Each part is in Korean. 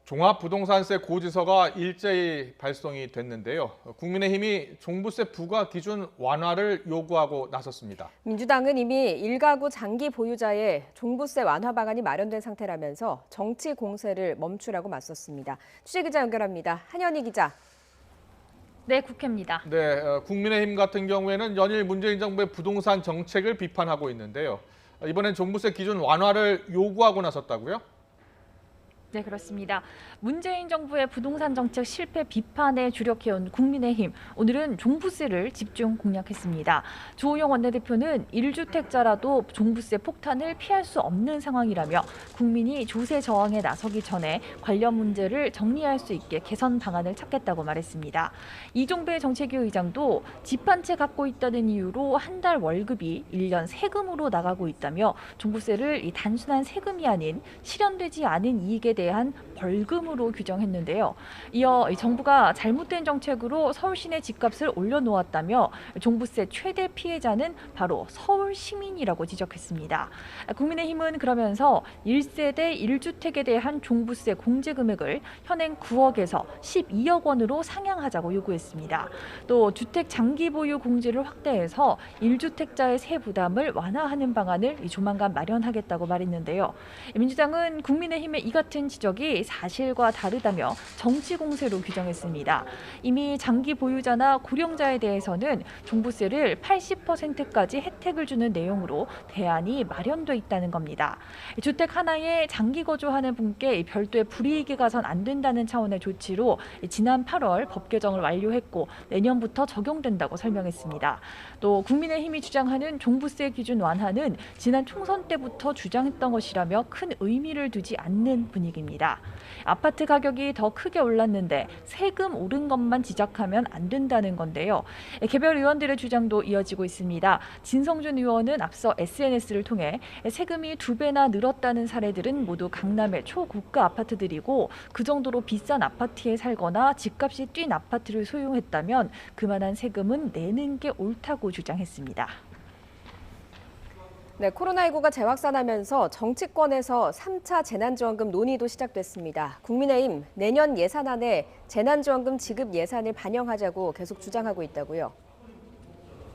종합부동산세 고지서가 일제히 발송이 됐는데요. 국민의힘이 종부세 부과 기준 완화를 요구하고 나섰습니다. 민주당은 이미 일가구 장기 보유자의 종부세 완화 방안이 마련된 상태라면서 정치 공세를 멈추라고 맞섰습니다. 취재기자 연결합니다. 한현희 기자. 네, 국회입니다. 네, 국민의힘 같은 경우에는 연일 문재인 정부의 부동산 정책을 비판하고 있는데요. 이번엔 종부세 기준 완화를 요구하고 나섰다고요? 네, 그렇습니다. 문재인 정부의 부동산 정책 실패 비판에 주력해온 국민의힘, 오늘은 종부세를 집중 공략했습니다. 주호영 원내대표는 1주택자라도 종부세 폭탄을 피할 수 없는 상황이라며 국민이 조세 저항에 나서기 전에 관련 문제를 정리할 수 있게 개선 방안을 찾겠다고 말했습니다. 이종배 정책위 의장도 집 한 채 갖고 있다는 이유로 한 달 월급이 1년 세금으로 나가고 있다며 종부세를 단순한 세금이 아닌 실현되지 않은 이익에 대한 벌금으로 규정했는데요. 이어 정부가 잘못된 정책으로 서울 시내 집값을 올려놓았다며 종부세 최대 피해자는 바로 서울 시민이라고 지적했습니다. 국민의힘은 그러면서 1세대 1주택에 대한 종부세 공제 금액을 현행 9억에서 12억 원으로 상향하자고 요구했습니다. 또 주택 장기 보유 공제를 확대해서 1주택자의 세 부담을 완화하는 방안을 조만간 마련하겠다고 말했는데요. 민주당은 국민의힘의 이 같은 지적이 사실과 다르다며 정치 공세로 규정했습니다. 이미 장기 보유자나 고령자에 대해서는 종부세를 80%까지 혜택을 주는 내용으로 대안이 마련돼 있다는 겁니다. 주택 하나에 장기 거주하는 분께 별도의 불이익이 가선 안 된다는 차원의 조치로 지난 8월 법 개정을 완료했고 내년부터 적용된다고 설명했습니다. 또 국민의힘이 주장하는 종부세 기준 완화는 지난 총선 때부터 주장했던 것이라며 큰 의미를 두지 않는 분위기입니다. 아파트 가격이 더 크게 올랐는데 세금 오른 것만 지적하면 안 된다는 건데요. 개별 의원들의 주장도 이어지고 있습니다. 진성준 의원은 앞서 SNS를 통해 세금이 2배나 늘었다는 사례들은 모두 강남의 초고가 아파트들이고 그 정도로 비싼 아파트에 살거나 집값이 뛴 아파트를 소유했다면 그만한 세금은 내는 게 옳다고 주장했습니다. 네, 코로나19가 재확산하면서 정치권에서 3차 재난지원금 논의도 시작됐습니다. 국민의힘 내년 예산안에 재난지원금 지급 예산을 반영하자고 계속 주장하고 있다고요.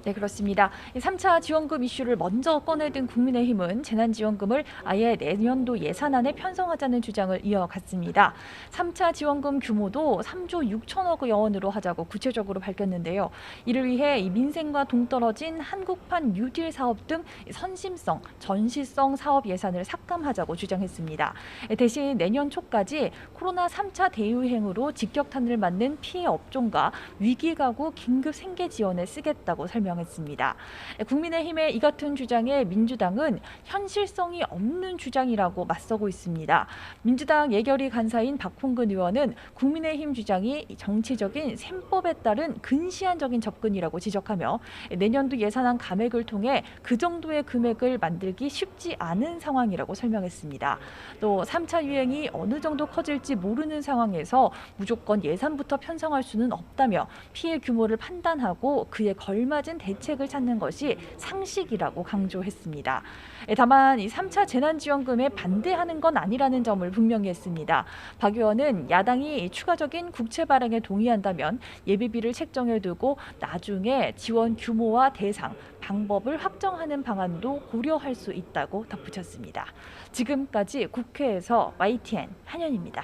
네, 그렇습니다. 3차 지원금 이슈를 먼저 꺼내든 국민의힘은 재난지원금을 아예 내년도 예산안에 편성하자는 주장을 이어갔습니다. 3차 지원금 규모도 3조 6천억 원으로 하자고 구체적으로 밝혔는데요. 이를 위해 민생과 동떨어진 한국판 뉴딜 사업 등 선심성, 전시성 사업 예산을 삭감하자고 주장했습니다. 대신 내년 초까지 코로나 3차 대유행으로 직격탄을 맞는 피해 업종과 위기가구 긴급 생계 지원에 쓰겠다고 설명했습니다. 국민의힘의 이 같은 주장에 민주당은 현실성이 없는 주장이라고 맞서고 있습니다. 민주당 예결위 간사인 박홍근 의원은 국민의힘 주장이 정치적인 셈법에 따른 근시안적인 접근이라고 지적하며 내년도 예산안 감액을 통해 그 정도의 금액을 만들기 쉽지 않은 상황이라고 설명했습니다. 또 3차 유행이 어느 정도 커질지 모르는 상황에서 무조건 예산부터 편성할 수는 없다며 피해 규모를 판단하고 그에 걸맞은 대책을 찾는 것이 상식이라고 강조했습니다. 다만 이 3차 재난지원금에 반대하는 건 아니라는 점을 분명히 했습니다. 박 의원은 야당이 추가적인 국채 발행에 동의한다면 예비비를 책정해두고 나중에 지원 규모와 대상, 방법을 확정하는 방안도 고려할 수 있다고 덧붙였습니다. 지금까지 국회에서 YTN 한현입니다.